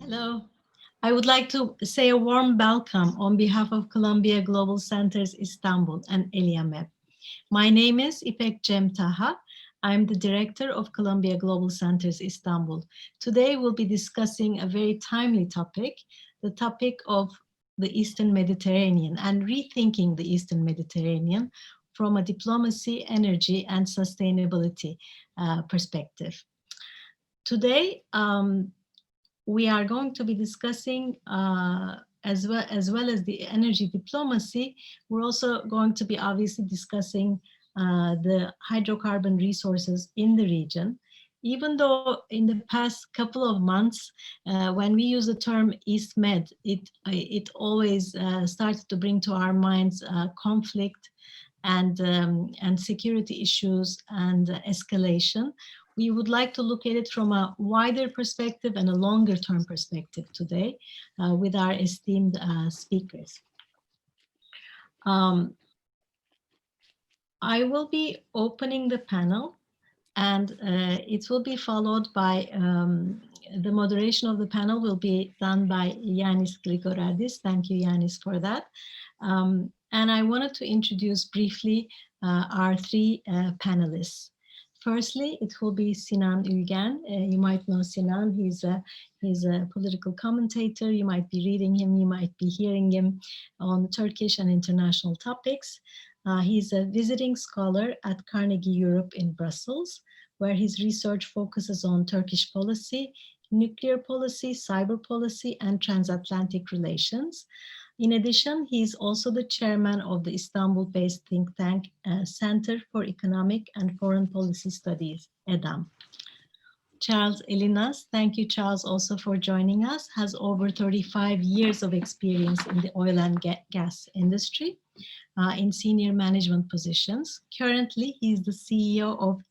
Hello. I would like to say a warm welcome on behalf of Columbia Global Centers Istanbul and ELIAMEP. My name is Ipek Taha. I'm the director of Columbia Global Centers Istanbul. Today we'll be discussing a very timely topic, the topic of the Eastern Mediterranean and rethinking the Eastern Mediterranean from a diplomacy, energy, and sustainability perspective. Today, we are going to be discussing, as well as the energy diplomacy, we're also going to be obviously discussing the hydrocarbon resources in the region. Even though in the past couple of months, when we use the term EastMed, it always started to bring to our minds conflict and security issues and escalation. We would like to look at it from a wider perspective and a longer term perspective today with our esteemed speakers. I will be opening the panel, and it will be followed by the moderation of the panel will be done by Ioannis Grigoriadis. Thank you, Ioannis, for that. And I wanted to introduce briefly our three panelists. Firstly, it will be Sinan Ülgen. You might know Sinan. He's a political commentator. You might be reading him. You might be hearing him on Turkish and international topics. He's a visiting scholar at Carnegie Europe in Brussels, where his research focuses on Turkish policy, nuclear policy, cyber policy, and transatlantic relations. In addition, he is also the chairman of the Istanbul-based think tank Center for Economic and Foreign Policy Studies, EDAM. Charles Ellinas, thank you, Charles, also for joining us, has over 35 years of experience in the oil and gas industry in senior management positions. Currently, he is the CEO of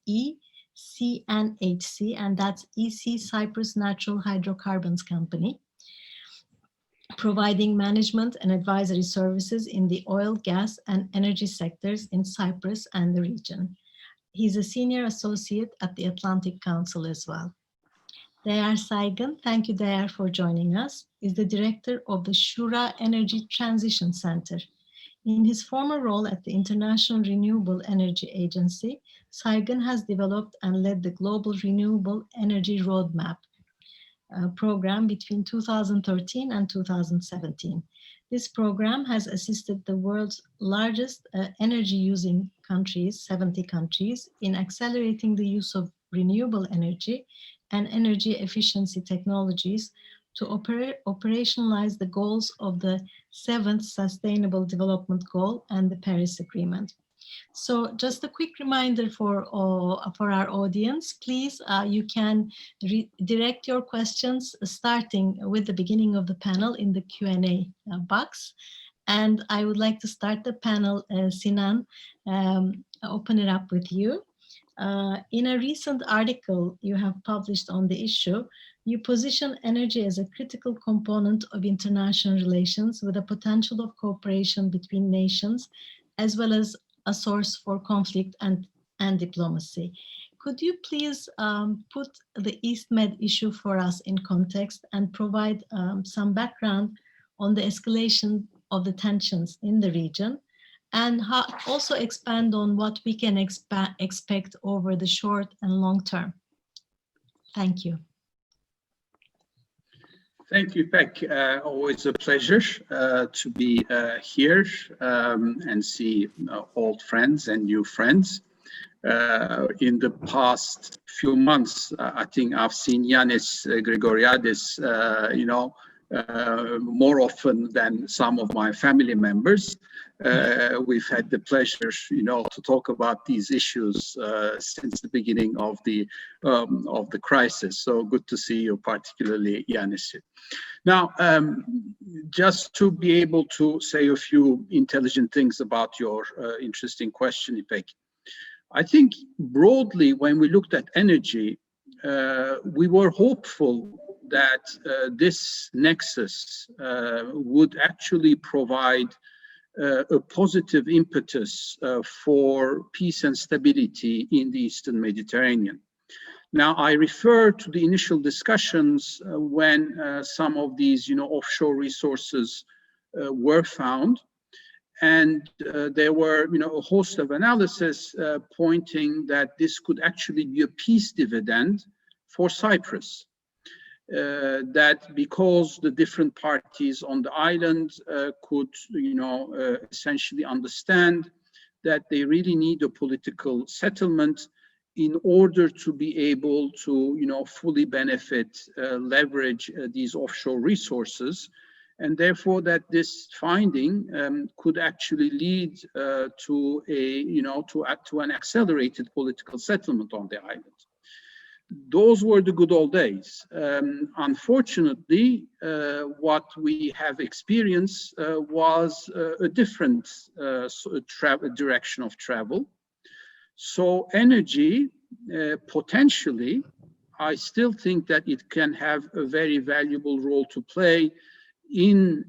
ECNHC, and that's EC Cyprus Natural Hydrocarbons Company, providing management and advisory services in the oil, gas, and energy sectors in Cyprus and the region. He's a senior associate at the Atlantic Council as well. Değer Saygın, thank you, Değer, for joining us, is the director of the SHURA Energy Transition Center. In his former role at the International Renewable Energy Agency, Saygın has developed and led the Global Renewable Energy Roadmap program between 2013 and 2017. This program has assisted the world's largest energy-using countries, 70 countries, in accelerating the use of renewable energy and energy efficiency technologies to operationalize the goals of the 7th Sustainable Development Goal and the Paris Agreement. So just a quick reminder for our audience, please, you can direct your questions starting with the beginning of the panel in the Q&A box. And I would like to start the panel, Sinan, open it up with you. In a recent article you have published on the issue, you position energy as a critical component of international relations with a potential of cooperation between nations, as well as a source for conflict and diplomacy. Could you please put the EastMed issue for us in context and provide some background on the escalation of the tensions in the region, and also expand on what we can expect over the short and long term? Thank you. Thank you, Ipek. Always a pleasure to be here and see old friends and new friends. In the past few months, I think I've seen Ioannis Grigoriadis, more often than some of my family members. We've had the pleasure, to talk about these issues since the beginning of the crisis. So good to see you, particularly Ioannis. Now, just to be able to say a few intelligent things about your interesting question, Ipek. I think broadly, when we looked at energy, we were hopeful that this nexus would actually provide a positive impetus for peace and stability in the Eastern Mediterranean. Now, I refer to the initial discussions when some of these, offshore resources were found. And there were, a host of analysis pointing that this could actually be a peace dividend for Cyprus. That because the different parties on the island could, essentially understand that they really need a political settlement in order to be able to, fully benefit, leverage these offshore resources. And therefore that this finding could actually lead to an accelerated political settlement on the island. Those were the good old days. Unfortunately, what we have experienced was a different direction of travel. So energy, potentially, I still think that it can have a very valuable role to play in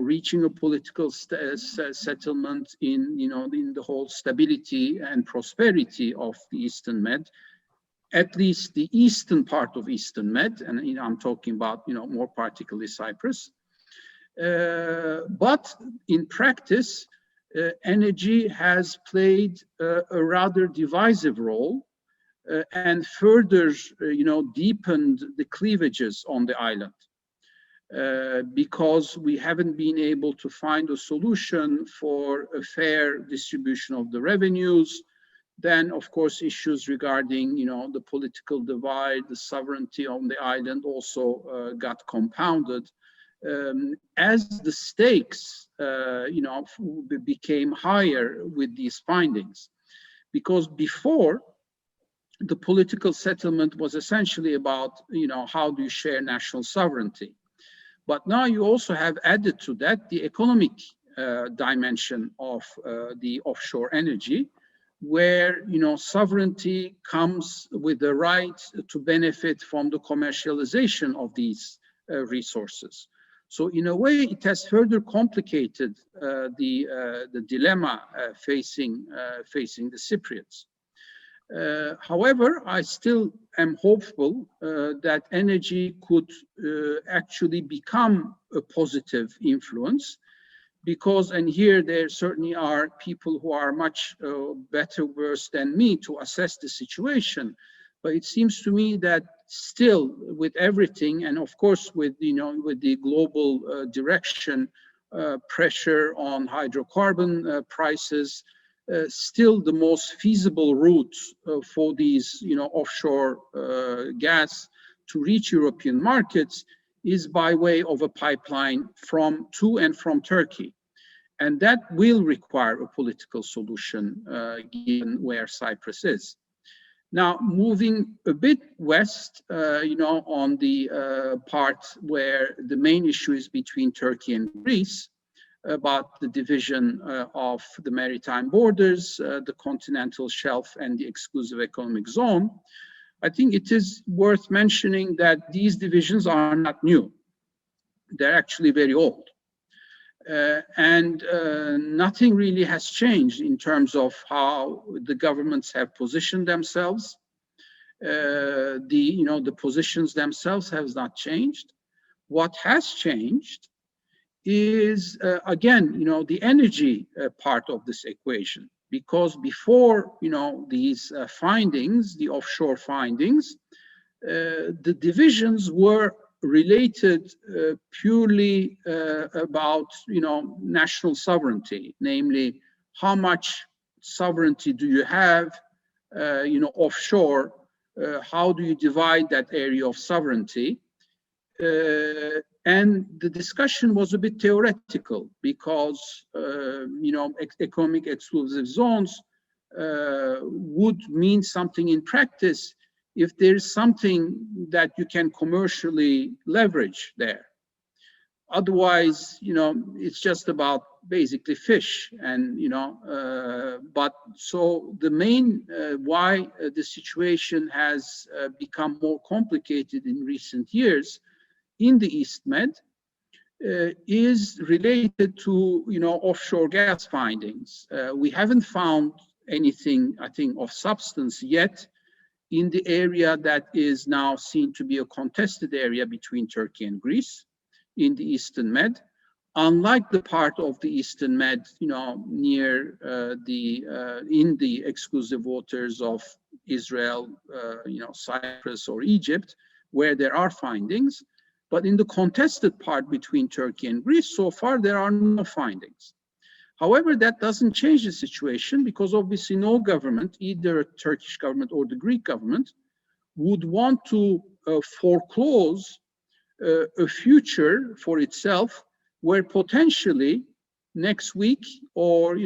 reaching a political settlement, in the whole stability and prosperity of the EastMed, at least the eastern part of EastMed, and I'm talking about more particularly Cyprus. But in practice, energy has played a rather divisive role and further deepened the cleavages on the island. Because we haven't been able to find a solution for a fair distribution of the revenues, then of course issues regarding the political divide, the sovereignty on the island also got compounded as the stakes became higher with these findings. Because before, the political settlement was essentially about how do you share national sovereignty. But now you also have added to that the economic dimension of the offshore energy, where sovereignty comes with the right to benefit from the commercialization of these resources. So in a way, it has further complicated the dilemma facing the Cypriots. However, I still am hopeful that energy could actually become a positive influence, because, and here there certainly are people who are much better versed than me to assess the situation, but it seems to me that still with everything, and of course with with the global direction, pressure on hydrocarbon prices, still the most feasible route for these offshore gas to reach European markets is by way of a pipeline to and from Turkey. And that will require a political solution given where Cyprus is. Now, moving a bit west, on the part where the main issue is between Turkey and Greece, about the division of the maritime borders, the continental shelf and the exclusive economic zone, I think it is worth mentioning that these divisions are not new. They're actually very old. And nothing really has changed in terms of how the governments have positioned themselves. The positions themselves have not changed. What has changed is, again, the energy part of this equation. Because before, these findings, the offshore findings, the divisions were related purely about, national sovereignty, namely, how much sovereignty do you have, offshore, how do you divide that area of sovereignty? And the discussion was a bit theoretical because, economic exclusive zones would mean something in practice if there is something that you can commercially leverage there. Otherwise, it's just about basically fish. And, but so the main why the situation has become more complicated in recent years in the EastMed is related to, offshore gas findings. We haven't found anything, I think, of substance yet in the area that is now seen to be a contested area between Turkey and Greece, in the Eastern Med, unlike the part of the Eastern Med, near in the exclusive waters of Israel, Cyprus or Egypt, where there are findings. But in the contested part between Turkey and Greece, so far there are no findings. However, that doesn't change the situation, because obviously no government, either a Turkish government or the Greek government, would want to foreclose a future for itself where potentially next week or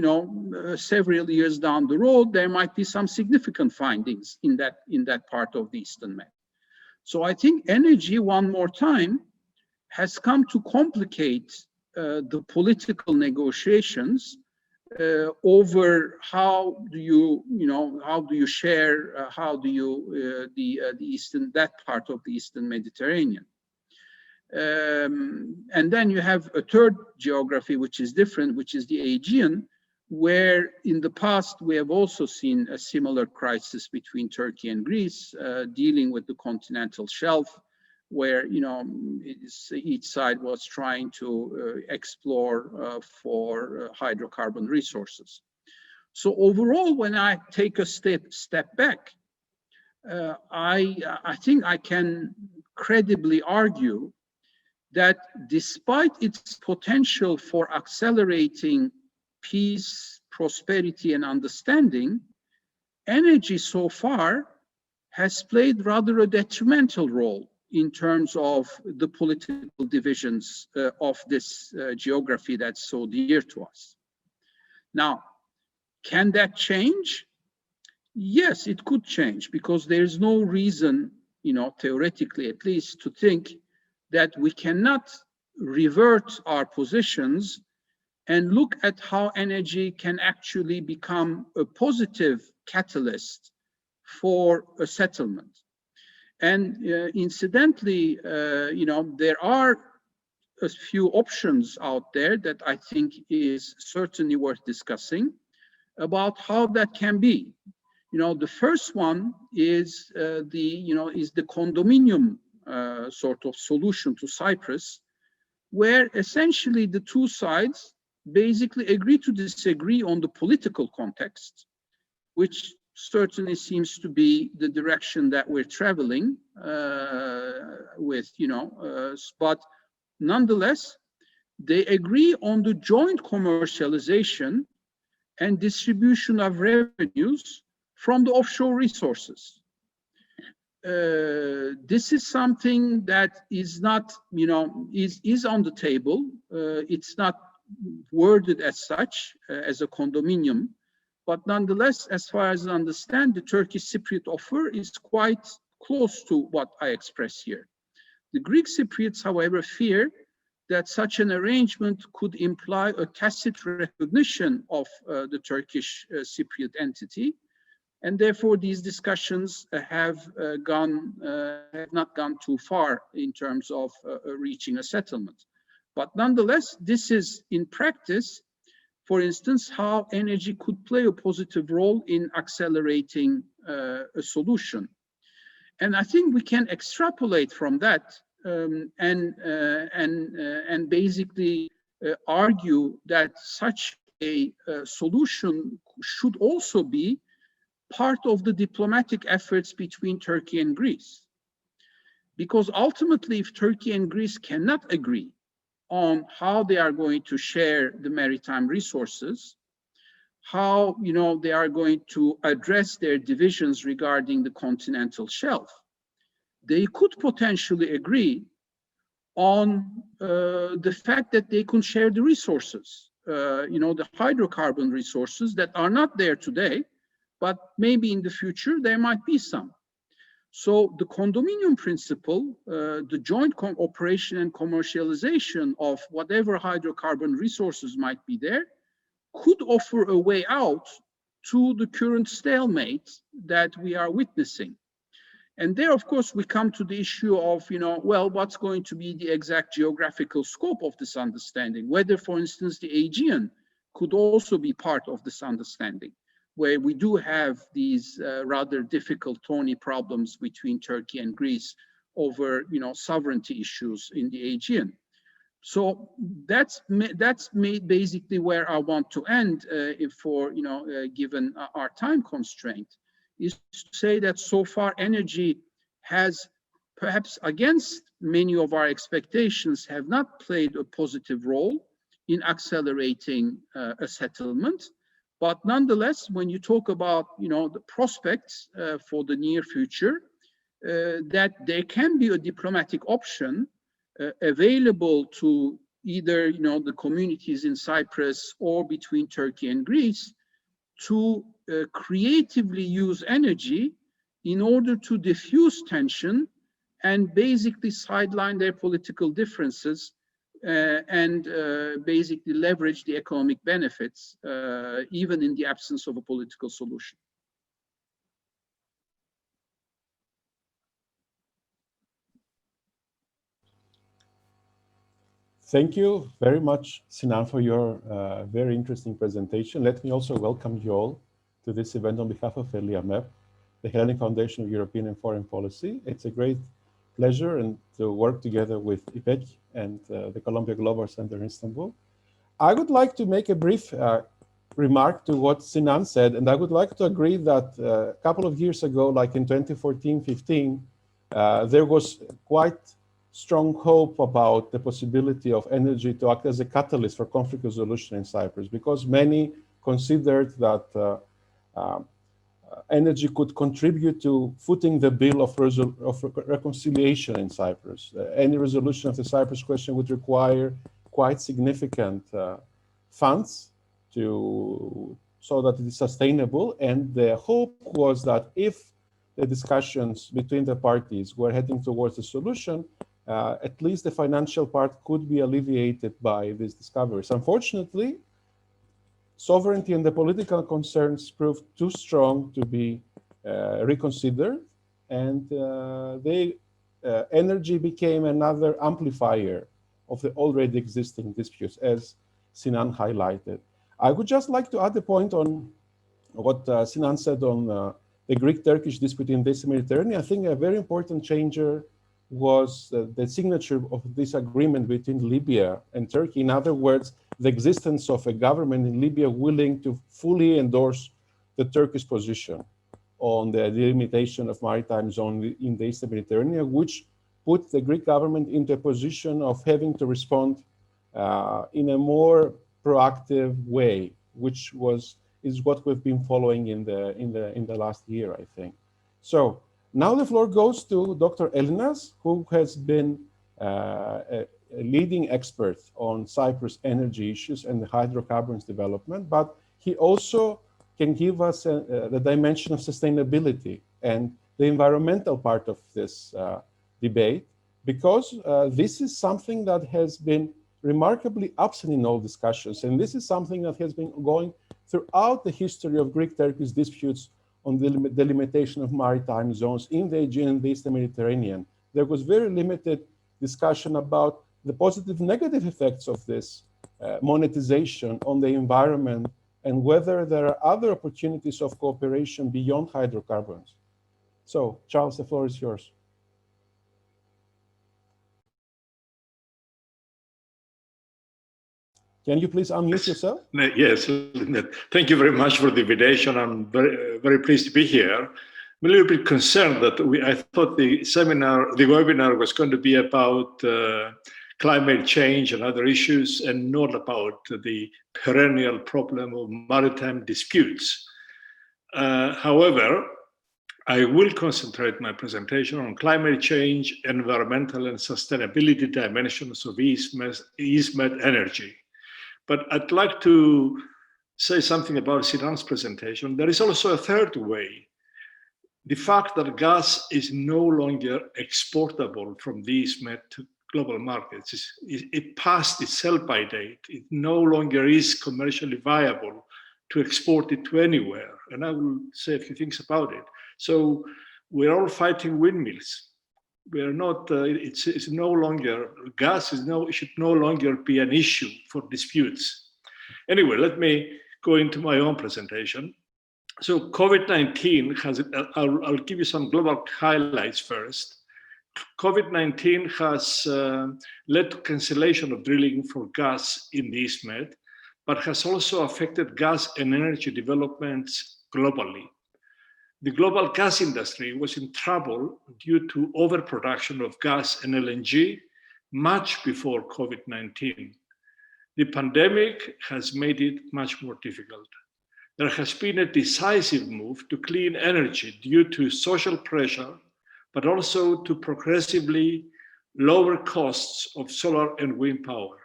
several years down the road there might be some significant findings in that part of the Eastern Med. So I think energy, one more time, has come to complicate the political negotiations over how do you share that part of the Eastern Mediterranean. And then you have a third geography which is different, which is the Aegean, where in the past we have also seen a similar crisis between Turkey and Greece, dealing with the continental shelf, where each side was trying to explore for hydrocarbon resources. So overall, when I take a step back, I think I can credibly argue that despite its potential for accelerating peace, prosperity, and understanding, energy so far has played rather a detrimental role in terms of the political divisions of this geography that's so dear to us. Now, can that change? Yes, it could change, because there's no reason, theoretically at least, to think that we cannot revert our positions and look at how energy can actually become a positive catalyst for a settlement. And incidentally, there are a few options out there that I think is certainly worth discussing about how that can be. The first one is the condominium sort of solution to Cyprus, where essentially the two sides basically agree to disagree on the political context, which certainly seems to be the direction that we're traveling with, but nonetheless, they agree on the joint commercialization and distribution of revenues from the offshore resources. This is something that is not, is on the table. It's not worded as such, as a condominium, but nonetheless, as far as I understand, the Turkish Cypriot offer is quite close to what I express here. The Greek Cypriots, however, fear that such an arrangement could imply a tacit recognition of the Turkish Cypriot entity, and therefore these discussions have not gone too far in terms of reaching a settlement. But nonetheless, this is in practice, for instance, how energy could play a positive role in accelerating a solution. And I think we can extrapolate from that and basically argue that such a solution should also be part of the diplomatic efforts between Turkey and Greece. Because ultimately, if Turkey and Greece cannot agree on how they are going to share the maritime resources, how they are going to address their divisions regarding the continental shelf, they could potentially agree on the fact that they can share the resources, the hydrocarbon resources that are not there today, but maybe in the future there might be some. So the condominium principle, the joint operation and commercialization of whatever hydrocarbon resources might be there, could offer a way out to the current stalemate that we are witnessing. And there, of course, we come to the issue of, well, what's going to be the exact geographical scope of this understanding? Whether, for instance, the Aegean could also be part of this understanding. where we do have these rather difficult thorny problems between Turkey and Greece over, sovereignty issues in the Aegean. So that's basically where I want to end, given our time constraint, is to say that so far energy has, perhaps against many of our expectations, have not played a positive role in accelerating a settlement. But nonetheless, when you talk about, the prospects for the near future, that there can be a diplomatic option available to either, the communities in Cyprus or between Turkey and Greece to creatively use energy in order to diffuse tension and basically sideline their political differences and basically leverage the economic benefits, even in the absence of a political solution. Thank you very much, Sinan, for your very interesting presentation. Let me also welcome you all to this event on behalf of ELIAMEP, the Hellenic Foundation of European and Foreign Policy. It's a great pleasure and to work together with Ipek and the Columbia Global Center in Istanbul. I would like to make a brief remark to what Sinan said, and I would like to agree that a couple of years ago, like in 2014-15, there was quite strong hope about the possibility of energy to act as a catalyst for conflict resolution in Cyprus, because many considered that energy could contribute to footing the bill of reconciliation in Cyprus. Any resolution of the Cyprus question would require quite significant funds so that it is sustainable. And the hope was that if the discussions between the parties were heading towards a solution, at least the financial part could be alleviated by these discoveries. Unfortunately, sovereignty and the political concerns proved too strong to be reconsidered, and energy became another amplifier of the already existing disputes, as Sinan highlighted. I would just like to add a point on what Sinan said on the Greek-Turkish dispute in the Mediterranean. I think a very important changer was the signature of this agreement between Libya and Turkey. In other words, the existence of a government in Libya willing to fully endorse the Turkish position on the delimitation of maritime zone in the Eastern Mediterranean, which put the Greek government into a position of having to respond in a more proactive way, which is what we've been following in the last year, I think. So now the floor goes to Dr. Ellinas, who has been a leading expert on Cyprus energy issues and the hydrocarbons development, but he also can give us the dimension of sustainability and the environmental part of this debate, because this is something that has been remarkably absent in all discussions, and this is something that has been going throughout the history of Greek-Turkish disputes on the delimitation of maritime zones in the Aegean and the Eastern Mediterranean. There was very limited discussion about the positive negative effects of this monetization on the environment and whether there are other opportunities of cooperation beyond hydrocarbons. So, Charles, the floor is yours. Can you please unmute yourself? Yes, thank you very much for the invitation. I'm very, very pleased to be here. I'm a little bit concerned that I thought the webinar was going to be about climate change and other issues and not about the perennial problem of maritime disputes. However, I will concentrate my presentation on climate change, environmental and sustainability dimensions of EastMed energy. But I'd like to say something about Sinan's presentation. There is also a third way. The fact that gas is no longer exportable from the EastMed to global markets, it passed its sell-by date. It no longer is commercially viable to export it to anywhere. And I will say a few things about it. So we're all fighting windmills. We are not, it's no longer, gas should no longer be an issue for disputes. Anyway, let me go into my own presentation. So COVID-19 has, I'll give you some global highlights first. COVID-19 has led to cancellation of drilling for gas in the EastMed, but has also affected gas and energy developments globally. The global gas industry was in trouble due to overproduction of gas and LNG much before COVID-19. The pandemic has made it much more difficult. There has been a decisive move to clean energy due to social pressure, but also to progressively lower costs of solar and wind power.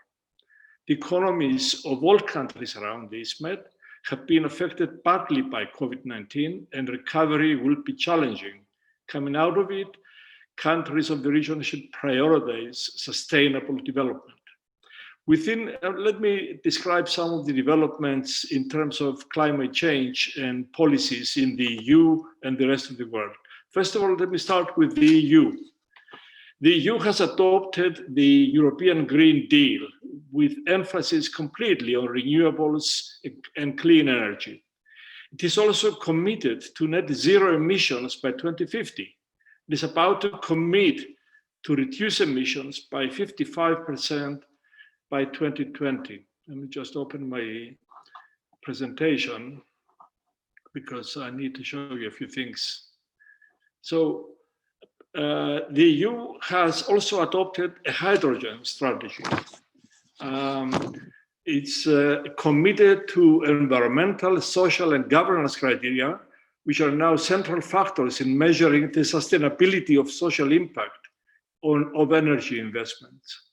The economies of all countries around the EastMed have been affected partly by COVID-19, and recovery will be challenging. Coming out of it, countries of the region should prioritize sustainable development. Let me describe some of the developments in terms of climate change and policies in the EU and the rest of the world. First of all, let me start with the EU. The EU has adopted the European Green Deal with emphasis completely on renewables and clean energy. It is also committed to net zero emissions by 2050. It is about to commit to reduce emissions by 55% by 2020. Let me just open my presentation because I need to show you a few things. So the EU has also adopted a hydrogen strategy. It's committed to environmental, social, and governance criteria, which are now central factors in measuring the sustainability of social impact of energy investments.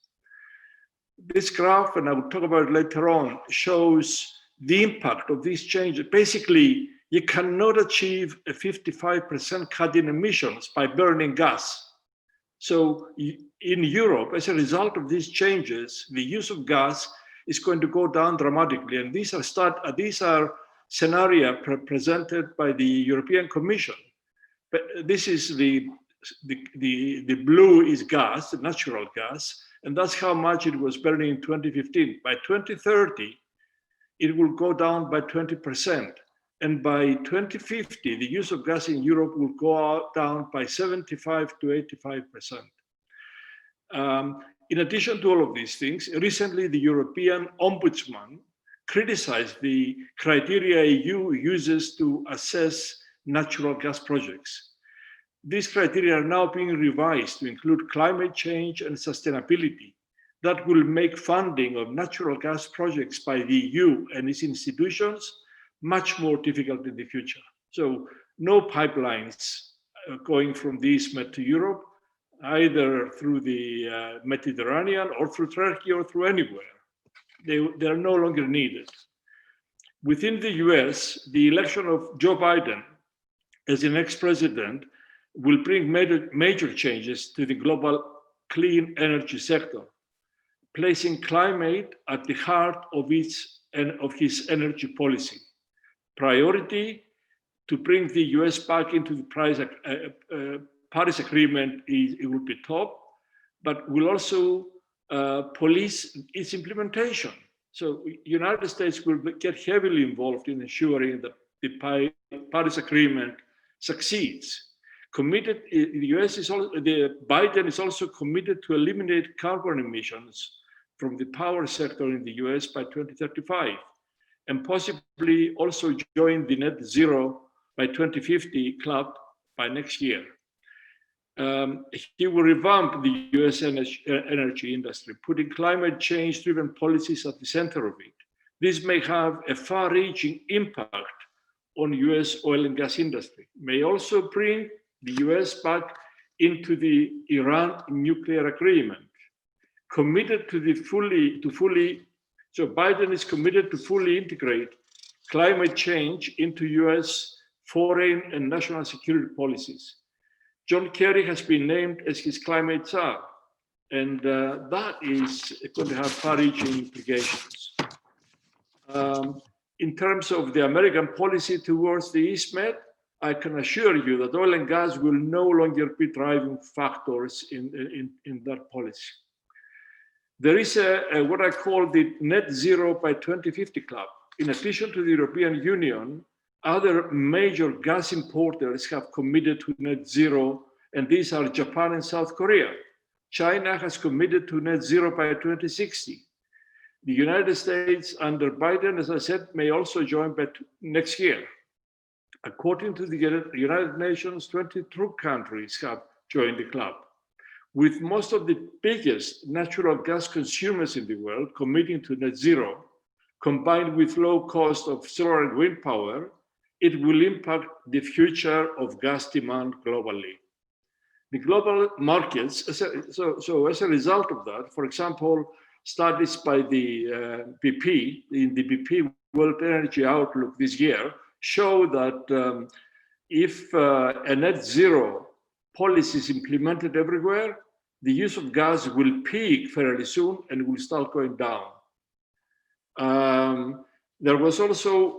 This graph, and I will talk about it later on, shows the impact of these changes. Basically, you cannot achieve a 55% cut in emissions by burning gas. So in Europe, as a result of these changes, the use of gas is going to go down dramatically. And these are scenarios presented by the European Commission. But this is the blue is gas, natural gas, and that's how much it was burning in 2015. By 2030, it will go down by 20%. And by 2050, the use of gas in Europe will go down by 75 to 85%. In addition to all of these things, recently the European Ombudsman criticized the criteria EU uses to assess natural gas projects. These criteria are now being revised to include climate change and sustainability. That will make funding of natural gas projects by the EU and its institutions much more difficult in the future. So no pipelines going from the EastMed to Europe, either through the Mediterranean or through Turkey or through anywhere. They are no longer needed. Within the US, the election of Joe Biden as the next president will bring major changes to the global clean energy sector, placing climate at the heart of his energy policy. Priority to bring the US back into the Paris Agreement it will be top, but will also police its implementation. So United States will get heavily involved in ensuring that the Paris Agreement succeeds. Biden is also committed to eliminate carbon emissions from the power sector in the US by 2035, and possibly also join the net zero by 2050 club by next year. He will revamp the US energy industry, putting climate change-driven policies at the center of it. This may have a far-reaching impact on US oil and gas industry, may also bring the US back into the Iran nuclear agreement, committed to so Biden is committed to fully integrate climate change into US foreign and national security policies. John Kerry has been named as his climate czar, and that is going to have far-reaching implications. In terms of the American policy towards the EastMed, I can assure you that oil and gas will no longer be driving factors in that policy. There is what I call the net zero by 2050 club. In addition to the European Union, other major gas importers have committed to net zero, and these are Japan and South Korea. China has committed to net zero by 2060. The United States under Biden, as I said, may also join by next year. According to the United Nations, 22 countries have joined the club, with most of the biggest natural gas consumers in the world committing to net zero. Combined with low cost of solar and wind power, it will impact the future of gas demand globally. The global markets, so as a result of that, for example, studies by the BP, in the BP World Energy Outlook this year, show that if a net zero policy is implemented everywhere, the use of gas will peak fairly soon and will start going down. There was also,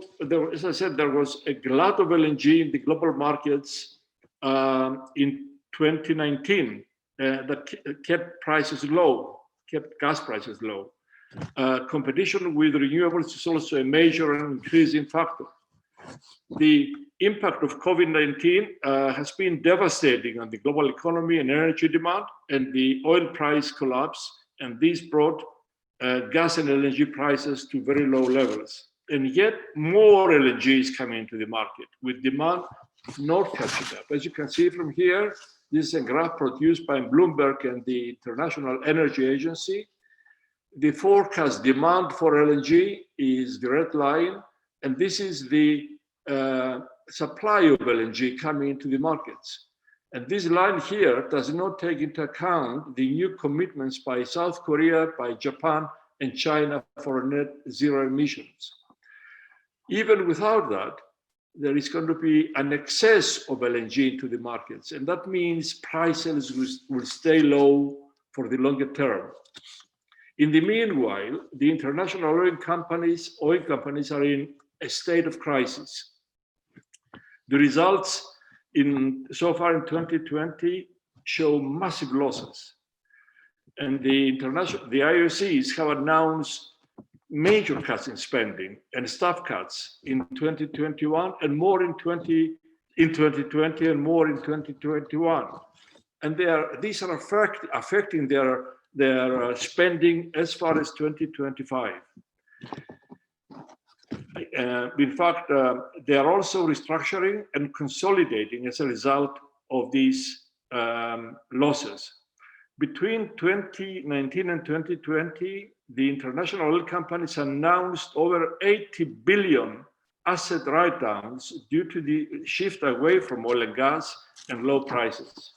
as I said, there was a glut of LNG in the global markets in 2019 that kept prices low, kept gas prices low. Competition with renewables is also a major and increasing factor. The impact of COVID-19 has been devastating on the global economy and energy demand, and the oil price collapse, and this brought gas and LNG prices to very low levels. And yet more LNG is coming into the market, with demand not catching up. As you can see from here, this is a graph produced by Bloomberg and the International Energy Agency. The forecast demand for LNG is the red line, and this is the supply of LNG coming into the markets. And this line here does not take into account the new commitments by South Korea, by Japan, and China for net zero emissions. Even without that, there is going to be an excess of LNG into the markets, and that means prices will stay low for the longer term. In the meanwhile, the international oil companies are in a state of crisis. The results so far in 2020 show massive losses, and the IOCs have announced major cuts in spending and staff cuts in 2021 and more in 2020 and more in 2021, and these are affecting their spending as far as 2025. In fact, they are also restructuring and consolidating as a result of these losses. Between 2019 and 2020, the international oil companies announced over 80 billion asset write-downs due to the shift away from oil and gas and low prices.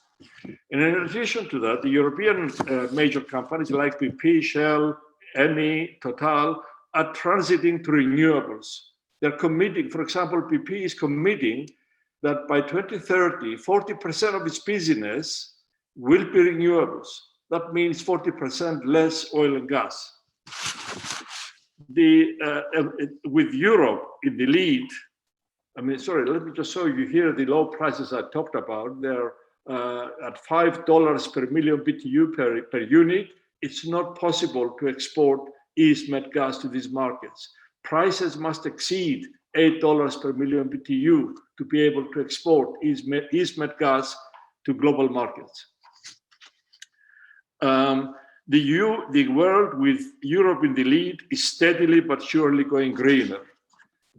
And in addition to that, the European major companies like BP, Shell, Eni, Total are transiting to renewables. They're committing, for example, BP is committing that by 2030, 40% of its business will be renewables. That means 40% less oil and gas. With Europe in the lead, let me just show you here the low prices I talked about. They're at $5 per million BTU per unit. It's not possible to export EastMed gas to these markets. Prices must exceed $8 per million BTU to be able to export EastMed gas to global markets. The world with Europe in the lead is steadily but surely going greener.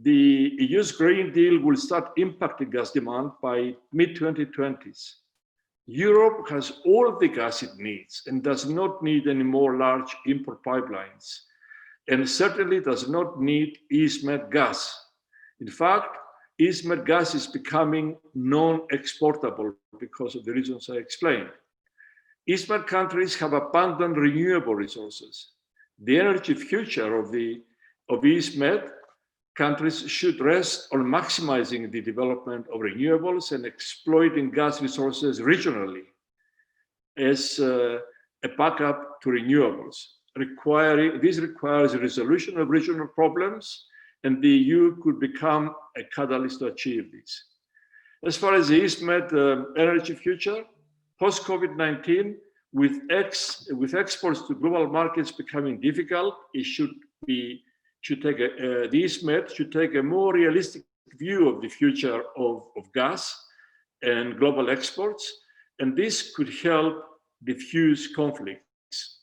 The EU's Green Deal will start impacting gas demand by mid-2020s. Europe has all the gas it needs and does not need any more large import pipelines, and certainly does not need EastMed gas. In fact, EastMed gas is becoming non-exportable because of the reasons I explained. EastMed countries have abundant renewable resources. The energy future of EastMed countries should rest on maximizing the development of renewables and exploiting gas resources regionally as a backup to renewables. This requires a resolution of regional problems, and the EU could become a catalyst to achieve this. As far as the EastMed energy future, post-COVID-19, with exports to global markets becoming difficult, the EastMed should take a more realistic view of the future of gas and global exports, and this could help diffuse conflicts.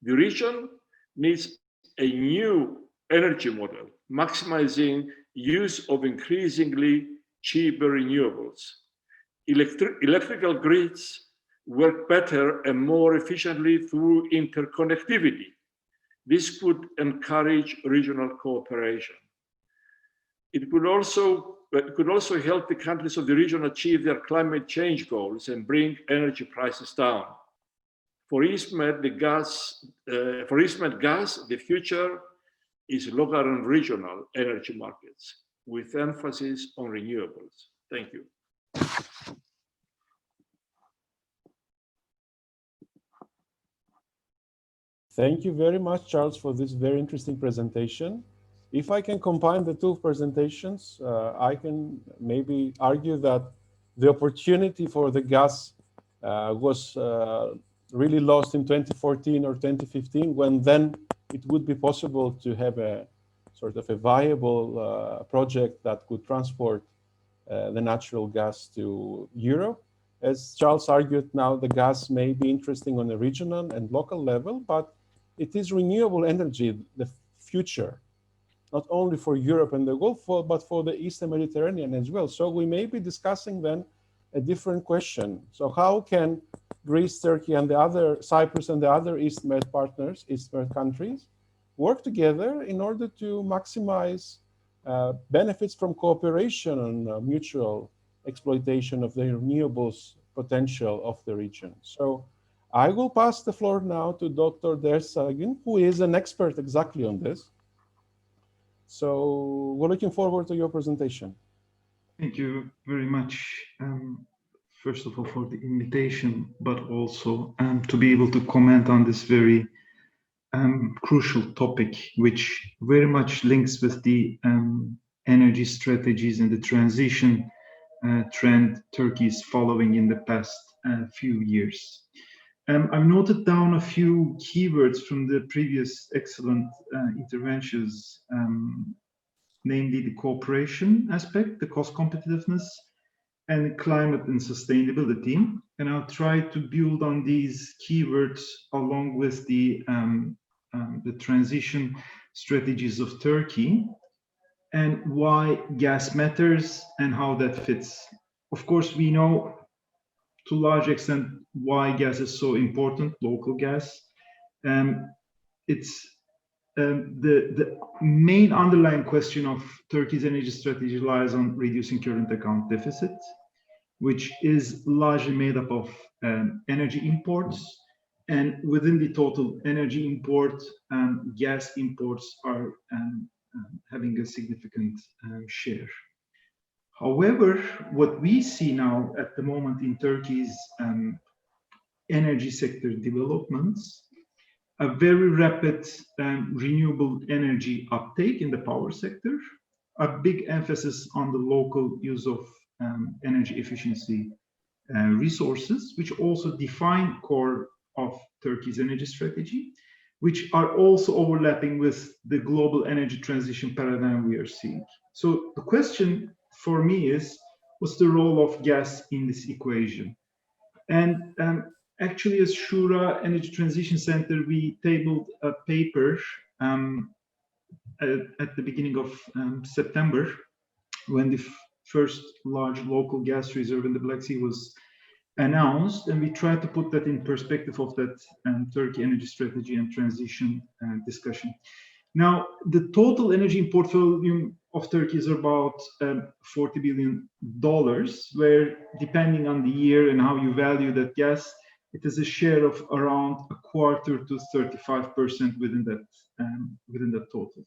The region needs a new energy model, maximizing use of increasingly cheaper renewables. Electrical grids work better and more efficiently through interconnectivity. This could encourage regional cooperation. It could also help the countries of the region achieve their climate change goals and bring energy prices down. For EastMed gas, the future is local and regional energy markets with emphasis on renewables. Thank you. Thank you very much, Charles, for this very interesting presentation. If I can combine the two presentations, I can maybe argue that the opportunity for the gas was really lost in 2014 or 2015, when then it would be possible to have a sort of a viable project that could transport the natural gas to Europe. As Charles argued, now the gas may be interesting on a regional and local level, but it is renewable energy, the future, not only for Europe and the Gulf, but for the Eastern Mediterranean as well. So we may be discussing then a different question. So how can Greece, Turkey, and the other, Cyprus and the other EastMed partners, EastMed countries, work together in order to maximize benefits from cooperation and mutual exploitation of the renewables potential of the region? So I will pass the floor now to Dr. Değer, who is an expert exactly on this. So we're looking forward to your presentation. Thank you very much, first of all, for the invitation, but also to be able to comment on this very crucial topic, which very much links with the energy strategies and the transition trend Turkey is following in the past few years. I've noted down a few keywords from the previous excellent interventions, namely the cooperation aspect, the cost competitiveness, and climate and sustainability. And I'll try to build on these keywords along with the transition strategies of Turkey and why gas matters and how that fits. Of course, we know to a large extent why gas is so important, local gas. It's the main underlying question of Turkey's energy strategy lies on reducing current account deficit, which is largely made up of energy imports. And within the total energy import, gas imports are having a significant share. However, what we see now at the moment in Turkey's energy sector developments, a very rapid renewable energy uptake in the power sector, a big emphasis on the local use of energy efficiency resources, which also define core of Turkey's energy strategy, which are also overlapping with the global energy transition paradigm we are seeing. So the question for me is, what's the role of gas in this equation? And actually, as SHURA Energy Transition Center, we tabled a paper at the beginning of September, when the first large local gas reserve in the Black Sea was announced, and we tried to put that in perspective of that Turkey energy strategy and transition discussion. Now, the total energy import volume of Turkey is about $40 billion, where depending on the year and how you value that gas, it is a share of around a quarter to 35% within that total.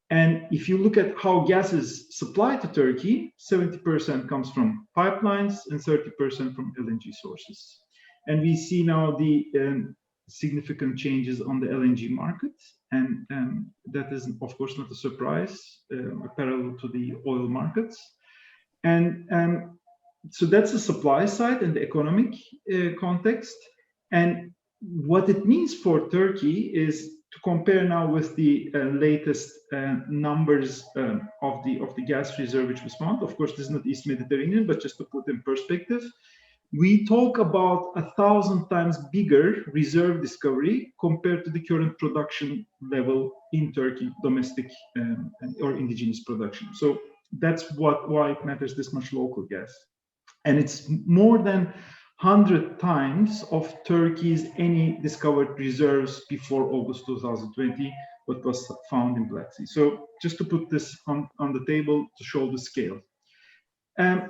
And if you look at how gas is supplied to Turkey, 70% comes from pipelines and 30% from LNG sources. And we see now the significant changes on the LNG market. And that is, of course, not a surprise, parallel to the oil markets. And so that's the supply side and the economic context. And what it means for Turkey is to compare now with the latest numbers of the gas reserve which was found. Of course, this is not East Mediterranean, but just to put in perspective, we talk about 1,000 times bigger reserve discovery compared to the current production level in Turkey, domestic or indigenous production. So that's why it matters this much local gas. And it's more than 100 times of Turkey's any discovered reserves before August 2020, what was found in Black Sea. So just to put this on the table to show the scale.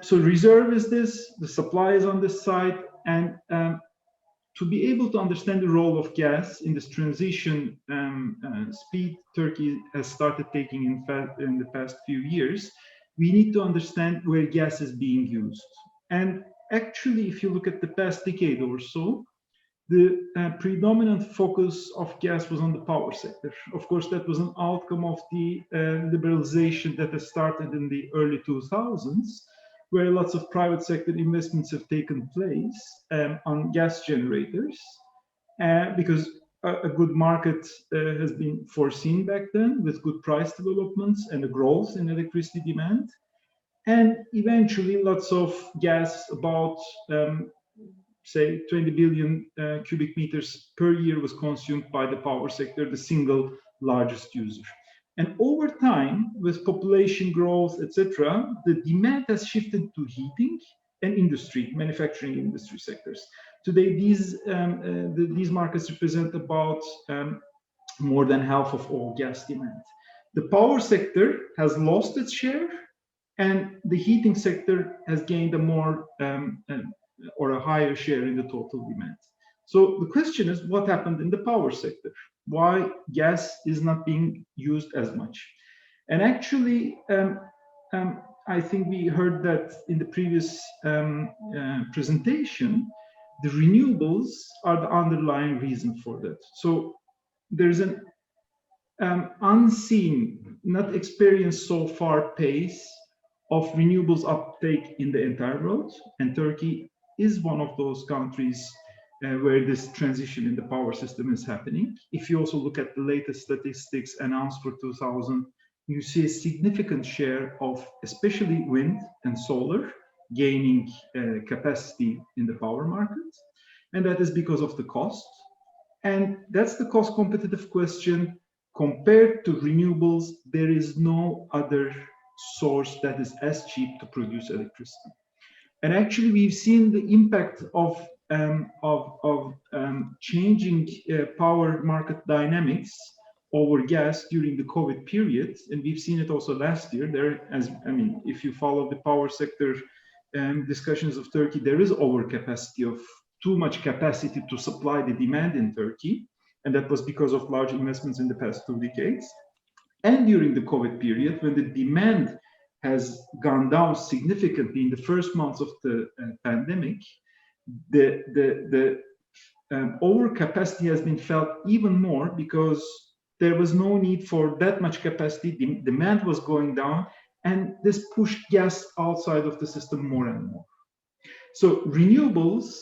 So reserve is this, the supply is on this side, and to be able to understand the role of gas in this transition speed Turkey has started taking in the past few years, we need to understand where gas is being used. And actually, if you look at the past decade or so, the predominant focus of gas was on the power sector. Of course, that was an outcome of the liberalization that has started in the early 2000s, where lots of private sector investments have taken place on gas generators, because a good market has been foreseen back then with good price developments and a growth in electricity demand. And eventually lots of gas, about say 20 billion cubic meters per year was consumed by the power sector, the single largest user. And over time, with population growth, etc., the demand has shifted to heating and industry, manufacturing industry sectors. Today, these markets represent about more than half of all gas demand. The power sector has lost its share, and the heating sector has gained a more or a higher share in the total demand. So the question is, what happened in the power sector? Why gas is not being used as much? And actually, I think we heard that in the previous presentation, the renewables are the underlying reason for that. So there's an unseen, not experienced so far pace of renewables uptake in the entire world, and Turkey is one of those countries where this transition in the power system is happening. If you also look at the latest statistics announced for 2000, you see a significant share of especially wind and solar gaining capacity in the power market, and that is because of the cost. And that's the cost competitive question. Compared to renewables, there is no other source that is as cheap to produce electricity. And actually, we've seen the impact of changing power market dynamics over gas during the COVID period, and we've seen it also last year. If you follow the power sector discussions of Turkey, there is overcapacity of too much capacity to supply the demand in Turkey, and that was because of large investments in the past 2 decades. And during the COVID period, when the demand has gone down significantly in the first months of the pandemic, the overcapacity has been felt even more because there was no need for that much capacity. The demand was going down, and this pushed gas outside of the system more and more. So renewables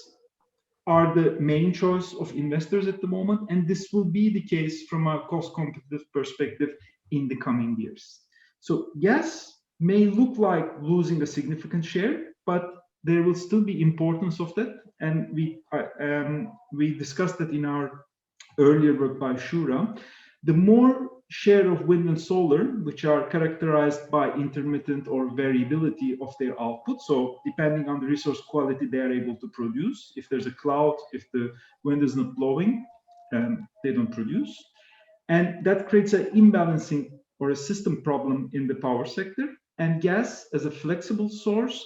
are the main choice of investors at the moment, and this will be the case from a cost competitive perspective in the coming years. So gas may look like losing a significant share, but there will still be importance of that, and we discussed that in our earlier work by SHURA. The more share of wind and solar, which are characterized by intermittent or variability of their output, so depending on the resource quality they are able to produce. If there's a cloud, if the wind is not blowing, they don't produce, and that creates an imbalancing or a system problem in the power sector. And gas, as a flexible source,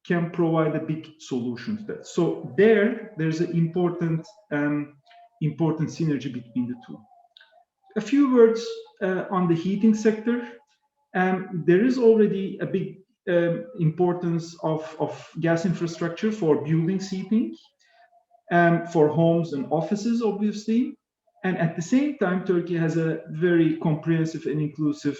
can provide a big solution to that. So there's an important synergy between the two. A few words on the heating sector. There is already a big importance of gas infrastructure for buildings heating, for homes and offices, obviously. And at the same time, Turkey has a very comprehensive and inclusive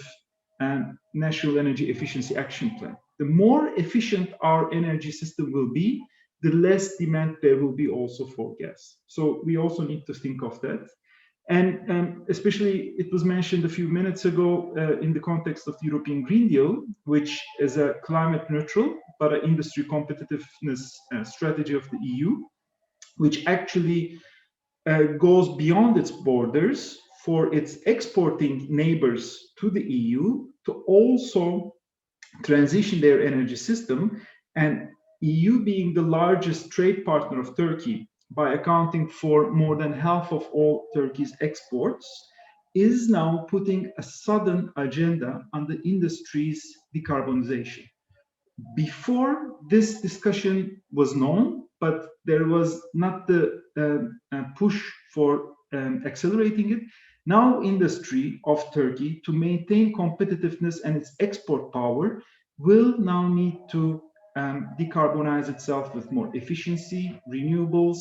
National Energy Efficiency Action Plan. The more efficient our energy system will be, the less demand there will be also for gas. So we also need to think of that. And especially, it was mentioned a few minutes ago in the context of the European Green Deal, which is a climate neutral but an industry competitiveness strategy of the EU, which actually goes beyond its borders for its exporting neighbors to the EU to also transition their energy system. And EU being the largest trade partner of Turkey, by accounting for more than half of all Turkey's exports, is now putting a sudden agenda on the industry's decarbonization. Before, this discussion was known, but there was not the push for accelerating it. Now, industry of Turkey, to maintain competitiveness and its export power, will now need to decarbonize itself with more efficiency, renewables,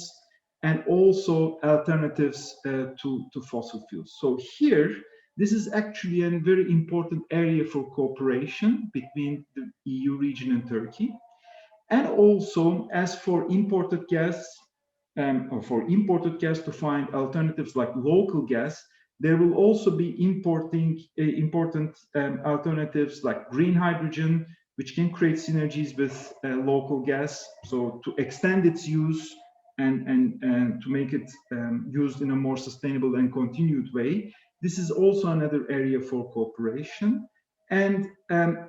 and also alternatives to fossil fuels. So here, this is actually a very important area for cooperation between the EU region and Turkey. And also, as for imported gas, to find alternatives like local gas, there will also be important alternatives like green hydrogen, which can create synergies with local gas. So to extend its use and to make it used in a more sustainable and continued way. This is also another area for cooperation. And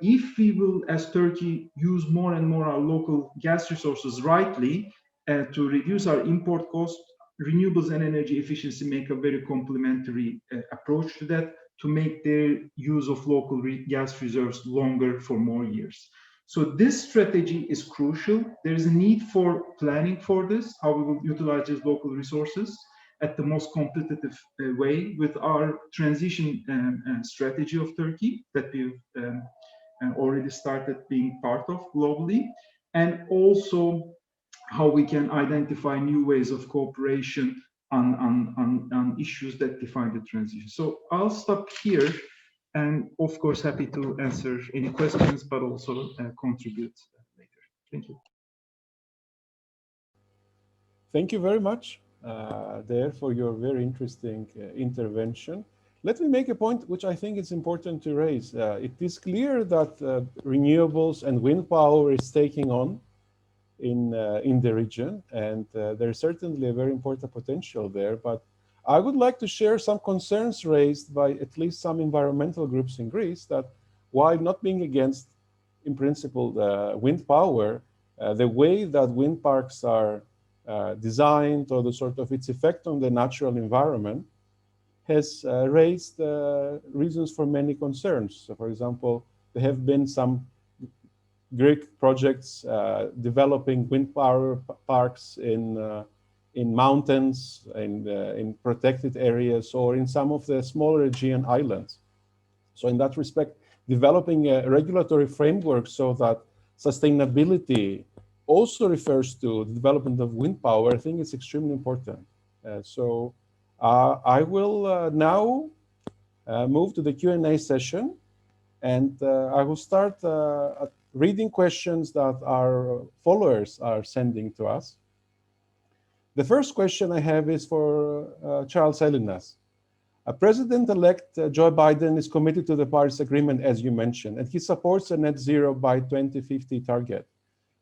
if we will, as Turkey, use more and more our local gas resources rightly to reduce our import costs, renewables and energy efficiency make a very complementary approach to that, to make their use of local gas reserves longer for more years. So this strategy is crucial. There is a need for planning for this, how we will utilize these local resources at the most competitive way with our transition strategy of Turkey that we've already started being part of globally, and also how we can identify new ways of cooperation on issues that define the transition. So I'll stop here, and of course happy to answer any questions, but also contribute later. Thank you. Thank you very much, Değer, for your very interesting intervention. Let me make a point which I think is important to raise. It is clear that renewables and wind power is taking on in the region, and there's certainly a very important potential there. But I would like to share some concerns raised by at least some environmental groups in Greece that, while not being against, in principle, wind power, the way that wind parks are designed, or the sort of its effect on the natural environment, has raised reasons for many concerns. So, for example, there have been some Greek projects developing wind power parks in mountains, in protected areas, or in some of the smaller Aegean islands. So in that respect, developing a regulatory framework so that sustainability also refers to the development of wind power, I think it's extremely important. So I will now move to the Q&A session, and I will start reading questions that our followers are sending to us. The first question I have is for Charles Ellinas. President-elect Joe Biden is committed to the Paris Agreement, as you mentioned, and he supports a net zero by 2050 target.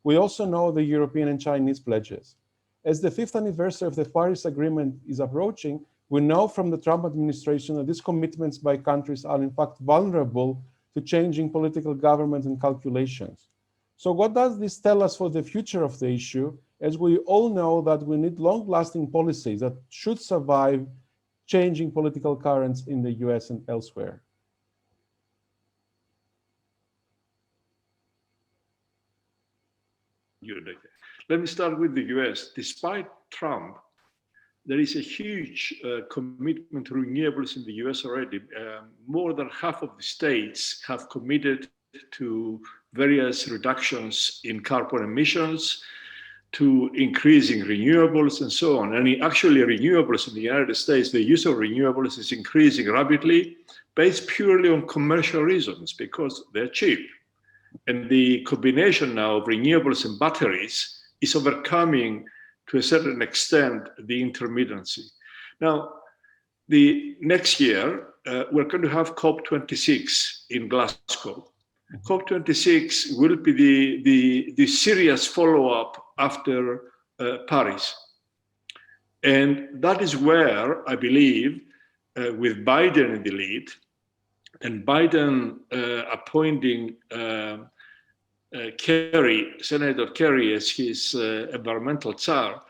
We also know the European and Chinese pledges. As the 5th anniversary of the Paris Agreement is approaching, we know from the Trump administration that these commitments by countries are in fact vulnerable to changing political government and calculations. So what does this tell us for the future of the issue, as we all know that we need long-lasting policies that should survive changing political currents in the US and elsewhere? Let me start with the US. Despite Trump, there is a huge commitment to renewables in the US already. More than half of the states have committed to various reductions in carbon emissions, to increasing renewables and so on. And actually renewables in the United States, the use of renewables is increasing rapidly, based purely on commercial reasons, because they're cheap. And the combination now of renewables and batteries is overcoming, to a certain extent, the intermittency. Now, the next year, we're going to have COP26 in Glasgow. COP26 will be the serious follow-up after Paris. And that is where I believe, with Biden in the lead, and Biden appointing Senator Kerry as his environmental czar,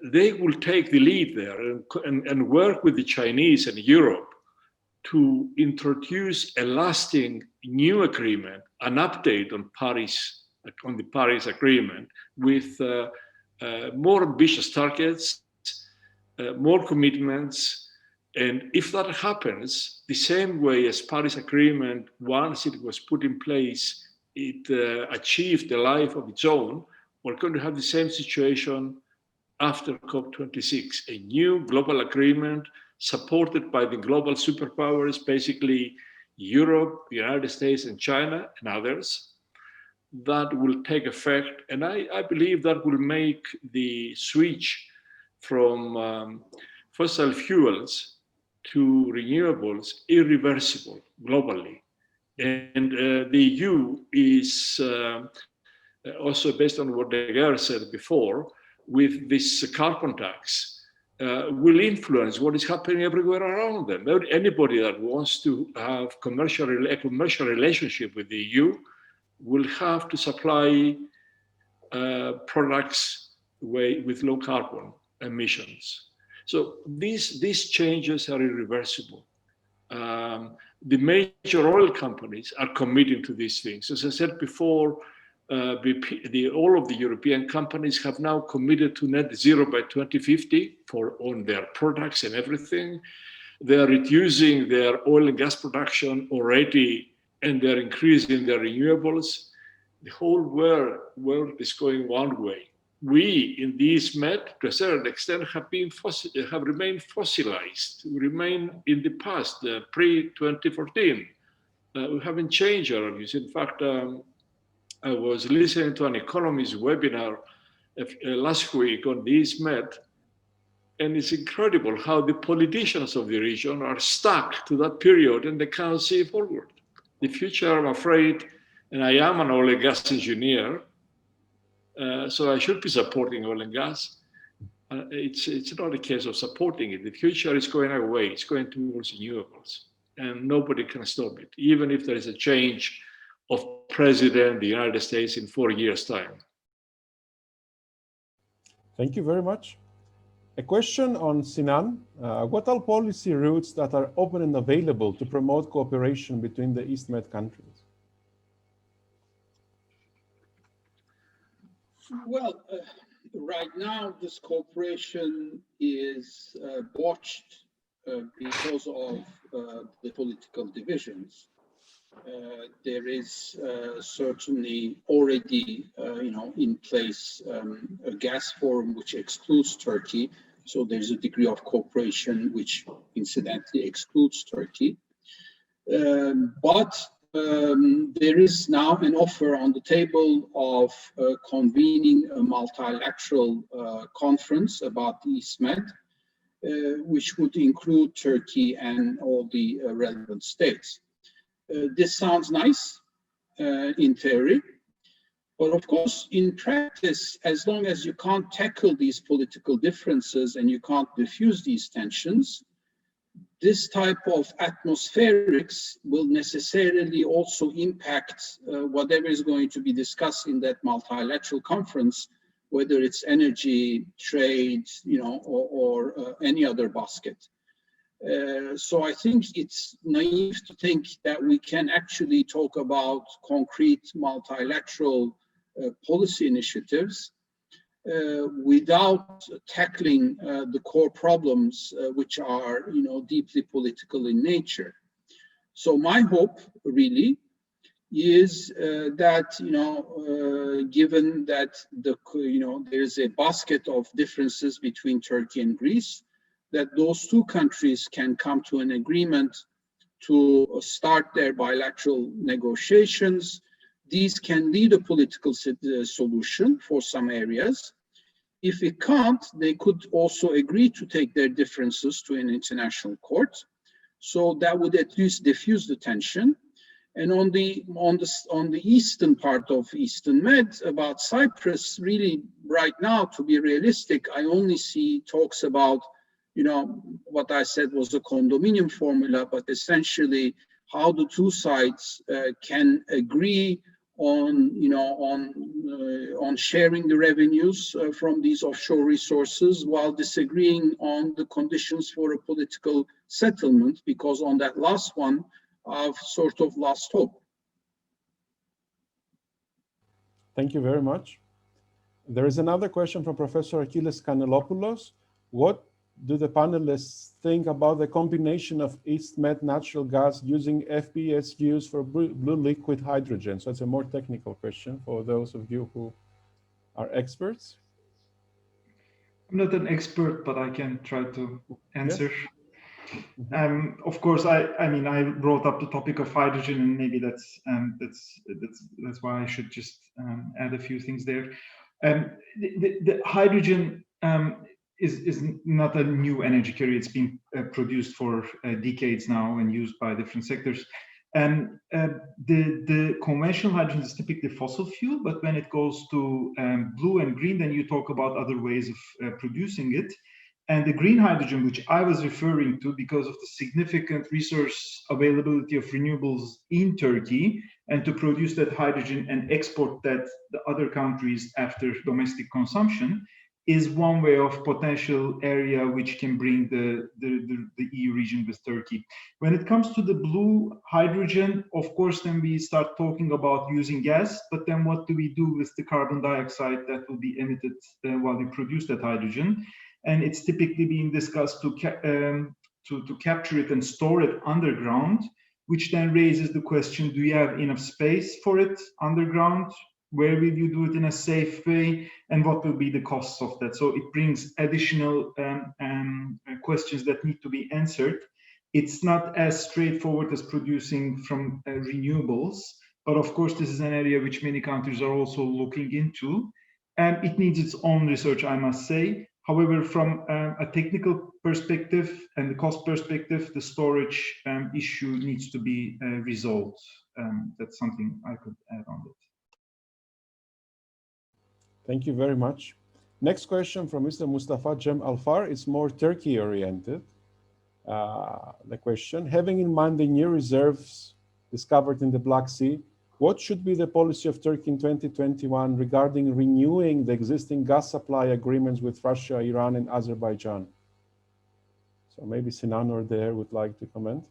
they will take the lead there and work with the Chinese and Europe to introduce a lasting new agreement, an update on the Paris Agreement, with more ambitious targets, more commitments. And if that happens, the same way as Paris Agreement, once it was put in place, it achieved a life of its own, we're going to have the same situation after COP26, a new global agreement supported by the global superpowers, basically Europe, the United States, and China, and others, that will take effect. And I believe that will make the switch from fossil fuels to renewables irreversible globally. And the EU is also, based on what Değer said before, with this carbon tax, will influence what is happening everywhere around them. Anybody that wants to have a commercial relationship with the EU will have to supply products with low carbon emissions. So these changes are irreversible. The major oil companies are committing to these things. As I said before, all of the European companies have now committed to net zero by 2050 on their products and everything. They are reducing their oil and gas production already, and they're increasing their renewables. The whole world is going one way. We in the EastMed, to a certain extent, have remained fossilized. We remain in the past, pre-2014. We haven't changed our views. In fact, I was listening to an economist webinar last week on the EastMed, and it's incredible how the politicians of the region are stuck to that period and they can't see forward. The future, I'm afraid, and I am an oil and gas engineer, so I should be supporting oil and gas. It's not a case of supporting it. The future is going away. It's going towards renewables, and nobody can stop it, even if there is a change of president in the United States in 4 years' time. Thank you very much. A question on Sinan. What are policy routes that are open and available to promote cooperation between the EastMed countries? Well, right now this cooperation is botched because of the political divisions. There is certainly already, in place a gas forum which excludes Turkey. So there's a degree of cooperation which incidentally excludes Turkey. But there is now an offer on the table of convening a multilateral conference about the EastMed, which would include Turkey and all the relevant states. This sounds nice in theory, but of course, in practice, as long as you can't tackle these political differences and you can't diffuse these tensions, this type of atmospherics will necessarily also impact whatever is going to be discussed in that multilateral conference, whether it's energy, trade, or any other basket. So I think it's naive to think that we can actually talk about concrete multilateral policy initiatives without tackling the core problems which are, deeply political in nature. So my hope really is that, given that there's a basket of differences between Turkey and Greece, that those two countries can come to an agreement to start their bilateral negotiations. These can lead a political solution for some areas. If it can't, they could also agree to take their differences to an international court. So that would at least diffuse the tension. And on the eastern part of EastMed, about Cyprus, really right now, to be realistic, I only see talks about, what I said was a condominium formula, but essentially how the two sides can agree on sharing the revenues from these offshore resources, while disagreeing on the conditions for a political settlement, because on that last one, I've sort of lost hope. Thank you very much. There is another question from Professor Achilles Kanelopoulos. What do the panelists think about the combination of EastMed natural gas using FPSUs for blue liquid hydrogen? So it's a more technical question for those of you who are experts. I'm not an expert, but I can try to answer. Yes. Of course, I mean, I brought up the topic of hydrogen, and maybe that's why I should just add a few things there. The hydrogen is not a new energy carrier. It's been produced for decades now and used by different sectors. The conventional hydrogen is typically fossil fuel, but when it goes to blue and green, then you talk about other ways of producing it. And the green hydrogen, which I was referring to because of the significant resource availability of renewables in Turkey, and to produce that hydrogen and export that to other countries after domestic consumption, is one way of potential area which can bring the EU region with Turkey. When it comes to the blue hydrogen, of course, then we start talking about using gas, but then what do we do with the carbon dioxide that will be emitted while we produce that hydrogen? And it's typically being discussed to capture it and store it underground, which then raises the question, do you have enough space for it underground? Where will you do it in a safe way? And what will be the costs of that? So it brings additional questions that need to be answered. It's not as straightforward as producing from renewables, but of course, this is an area which many countries are also looking into. And it needs its own research, I must say. However, from a technical perspective and the cost perspective, the storage issue needs to be resolved. That's something I could add on it. Thank you very much. Next question from Mr. Mustafa Cem Alfar is more Turkey-oriented. The question, having in mind the new reserves discovered in the Black Sea, what should be the policy of Turkey in 2021 regarding renewing the existing gas supply agreements with Russia, Iran, and Azerbaijan? So maybe Sinan or Değer would like to comment.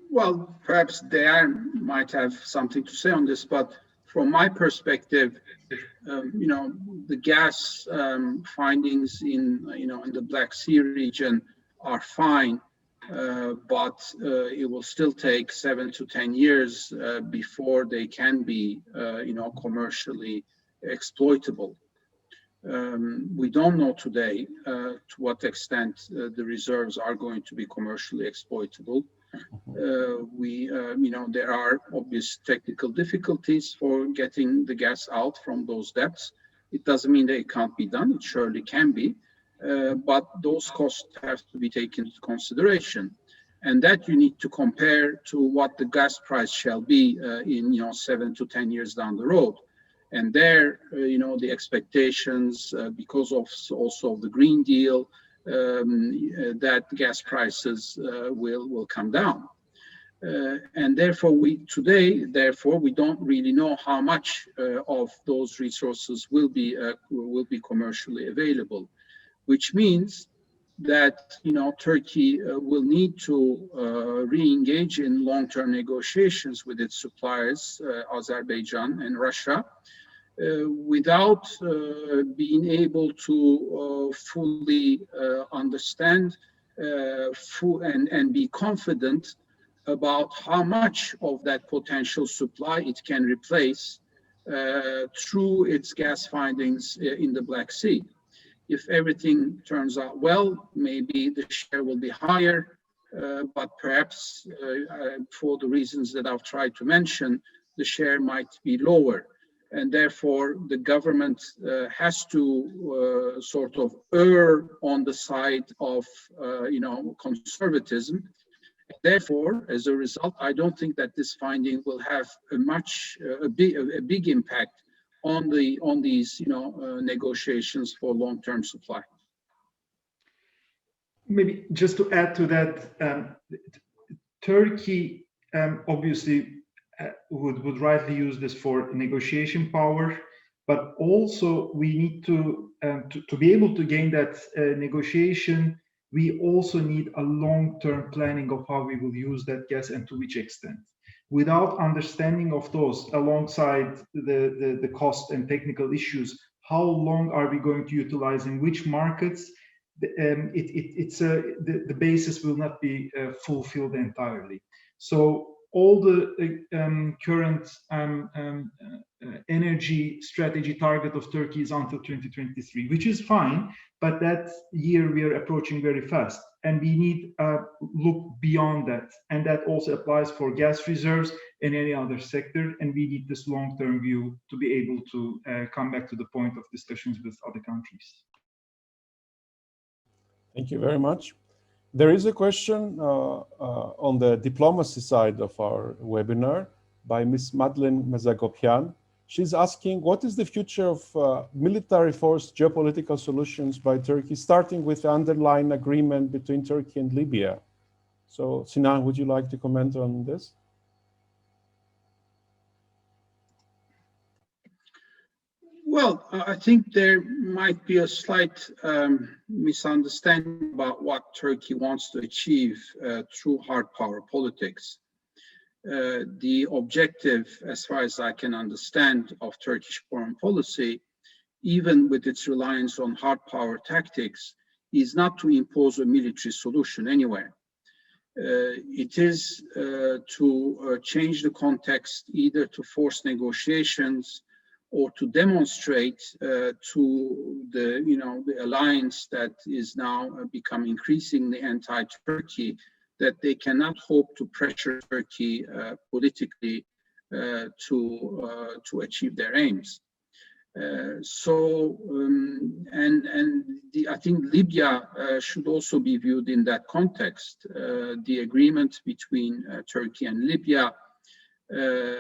Well, perhaps Değer might have something to say on this, but from my perspective, the gas findings in the Black Sea region are fine, but it will still take 7 to 10 years before they can be, commercially exploitable. We don't know today to what extent the reserves are going to be commercially exploitable. There are obvious technical difficulties for getting the gas out from those depths. It doesn't mean that it can't be done. It surely can be. But those costs have to be taken into consideration, and that you need to compare to what the gas price shall be in 7 to 10 years down the road. And there, the expectations because of also the Green Deal, that gas prices will come down, and therefore we don't really know how much of those resources will be commercially available. Which means that Turkey will need to re-engage in long-term negotiations with its suppliers, Azerbaijan and Russia, without being able to fully understand and be confident about how much of that potential supply it can replace through its gas findings in the Black Sea. If everything turns out well, maybe the share will be higher, but perhaps for the reasons that I've tried to mention, the share might be lower. And therefore, the government has to sort of err on the side of, conservatism. Therefore, as a result, I don't think that this finding will have a big impact on these, negotiations for long-term supply. Maybe just to add to that, Turkey obviously would rightly use this for negotiation power, but also we need to be able to gain that negotiation. We also need a long-term planning of how we will use that gas and to which extent. Without understanding of those, alongside the cost and technical issues, how long are we going to utilize in which markets? The basis will not be fulfilled entirely. So all the current energy strategy target of Turkey is until 2023, which is fine, but that year we are approaching very fast, and we need to look beyond that, and that also applies for gas reserves and any other sector, and we need this long-term view to be able to come back to the point of discussions with other countries. Thank you very much. There is a question on the diplomacy side of our webinar by Ms. Madeleine Mezagopyan. She's asking, what is the future of military force geopolitical solutions by Turkey, starting with the underlying agreement between Turkey and Libya? So, Sinan, would you like to comment on this? Well, I think there might be a slight misunderstanding about what Turkey wants to achieve through hard power politics. The objective, as far as I can understand, of Turkish foreign policy, even with its reliance on hard power tactics, is not to impose a military solution anywhere. It is to change the context, either to force negotiations or to demonstrate to the alliance that is now becoming increasingly anti-Turkey, that they cannot hope to pressure Turkey politically to achieve their aims. I think Libya should also be viewed in that context. The agreement between Turkey and Libya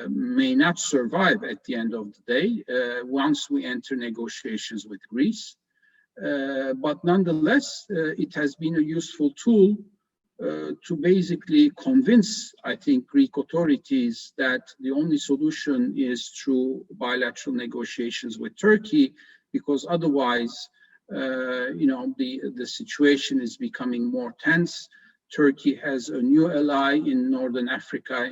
may not survive at the end of the day once we enter negotiations with Greece. But nonetheless, it has been a useful tool to basically convince, I think, Greek authorities that the only solution is through bilateral negotiations with Turkey, because otherwise, the situation is becoming more tense. Turkey has a new ally in Northern Africa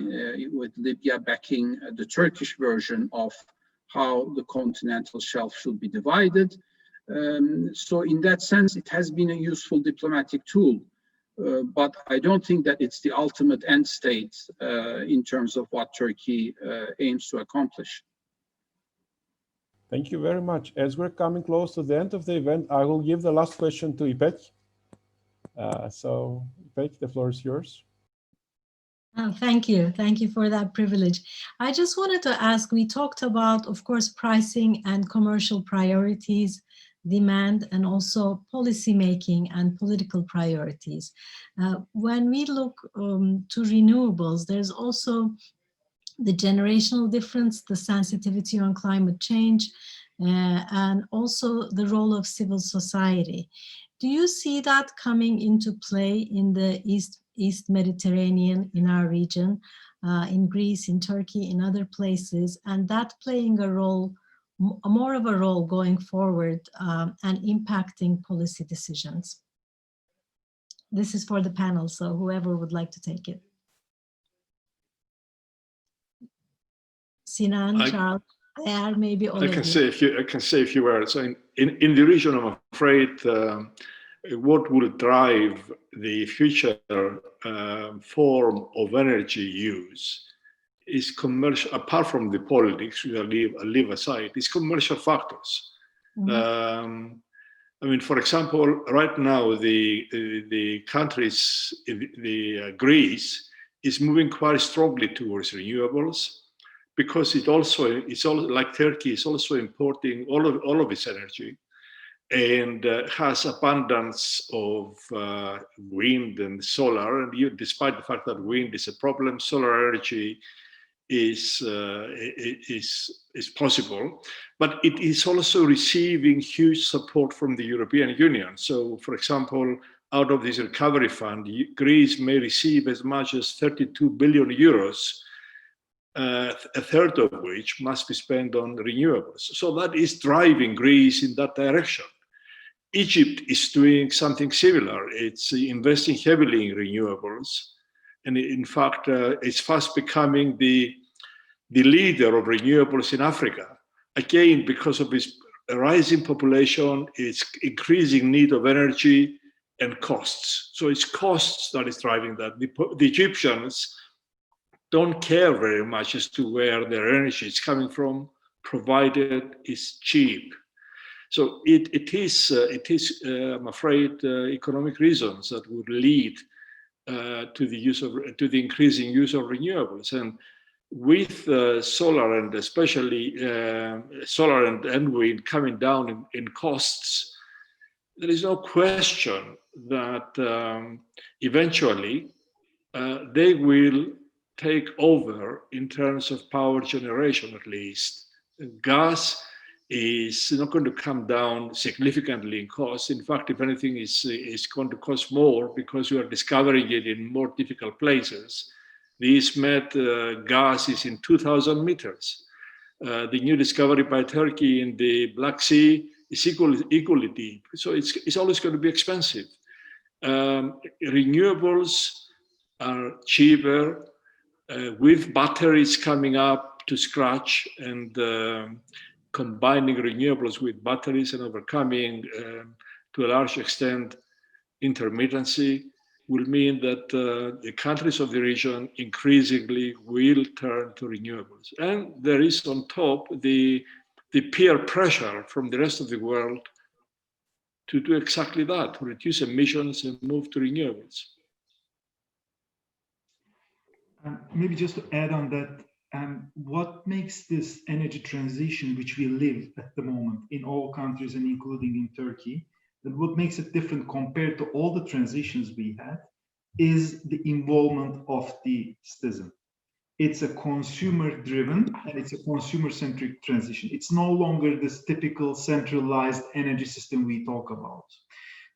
with Libya backing the Turkish version of how the continental shelf should be divided. So in that sense, it has been a useful diplomatic tool. But I don't think that it's the ultimate end state in terms of what Turkey aims to accomplish. Thank you very much. As we're coming close to the end of the event, I will give the last question to Ipek. So, Ipek, the floor is yours. Oh, thank you. Thank you for that privilege. I just wanted to ask, we talked about, of course, pricing and commercial priorities, demand, and also policy making and political priorities. When we look to renewables, there's also the generational difference, the sensitivity on climate change, and also the role of civil society. Do you see that coming into play in the East Mediterranean, in our region, in Greece, in Turkey, in other places, and that playing a role, more of a role going forward and impacting policy decisions? This is for the panel, so whoever would like to take it. Sinan, Charles, Değer, maybe all of you. I can say a few words. So in the region, I'm afraid, what will drive the future form of energy use is commercial, apart from the politics, which I leave aside, is commercial factors. Mm-hmm. I mean, for example, right now, the countries, Greece is moving quite strongly towards renewables, because it's all like Turkey is also importing all of its energy, and has abundance of wind and solar. And despite the fact that wind is a problem, solar energy is possible. But it is also receiving huge support from the European Union. So, for example, out of this recovery fund, Greece may receive as much as 32 billion euros, a third of which must be spent on renewables. So that is driving Greece in that direction. Egypt is doing something similar. It's investing heavily in renewables. And in fact, it's fast becoming the leader of renewables in Africa. Again, because of its rising population, its increasing need of energy and costs. So it's costs that is driving that. The Egyptians don't care very much as to where their energy is coming from, provided it's cheap. So it is, I'm afraid, economic reasons that would lead to the increasing use of renewables. And with solar, and especially solar and wind coming down in costs, there is no question that eventually they will take over in terms of power generation, at least. Gas is not going to come down significantly in cost. In fact, if anything, is going to cost more because we are discovering it in more difficult places. The EastMed gas is in 2,000 meters. The new discovery by Turkey in the Black Sea is equally deep. So it's always going to be expensive. Renewables are cheaper, with batteries coming up to scratch, and combining renewables with batteries and overcoming, to a large extent, intermittency will mean that the countries of the region increasingly will turn to renewables. And there is on top the peer pressure from the rest of the world to do exactly that, to reduce emissions and move to renewables. Maybe just to add on that, what makes this energy transition, which we live at the moment in all countries and including in Turkey, that what makes it different compared to all the transitions we had is the involvement of the citizen. It's a consumer-driven and it's a consumer-centric transition. It's no longer this typical centralized energy system we talk about.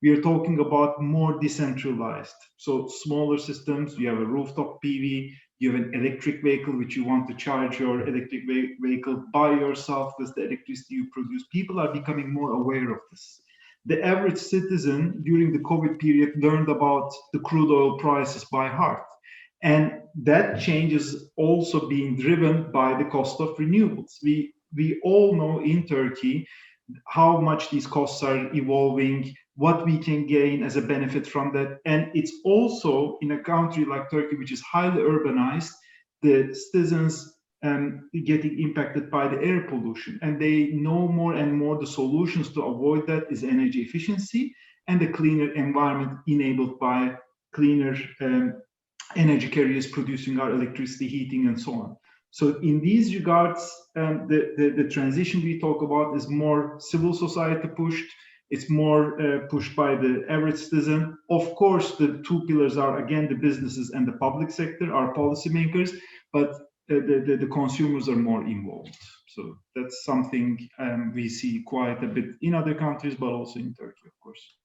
We are talking about more decentralized. So smaller systems, you have a rooftop PV, you have an electric vehicle which you want to charge your electric vehicle by yourself with the electricity you produce. People are becoming more aware of this. The average citizen during the COVID period learned about the crude oil prices by heart. And that change is also being driven by the cost of renewables. We all know in Turkey how much these costs are evolving, what we can gain as a benefit from that. And it's also in a country like Turkey, which is highly urbanized, the citizens getting impacted by the air pollution. And they know more and more the solutions to avoid that is energy efficiency and a cleaner environment enabled by cleaner energy carriers producing our electricity, heating, and so on. So in these regards, the transition we talk about is more civil society pushed. It's more pushed by the average citizen. Of course, the two pillars are, again, the businesses and the public sector, our policymakers, but the consumers are more involved. So that's something we see quite a bit in other countries, but also in Turkey, of course.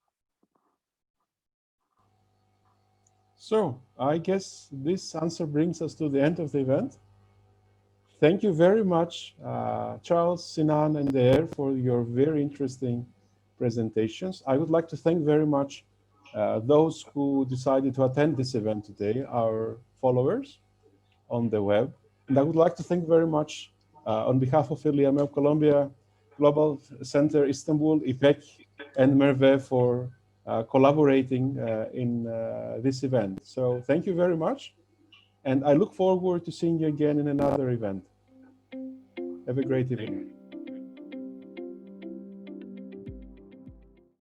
So I guess this answer brings us to the end of the event. Thank you very much, Charles, Sinan, and Değer, for your very interesting presentations. I would like to thank very much those who decided to attend this event today, our followers on the web. And I would like to thank very much on behalf of ELIAMEP Colombia Global Center Istanbul, Ipek, and Merve for collaborating in this event. So thank you very much. And I look forward to seeing you again in another event. Have a great evening.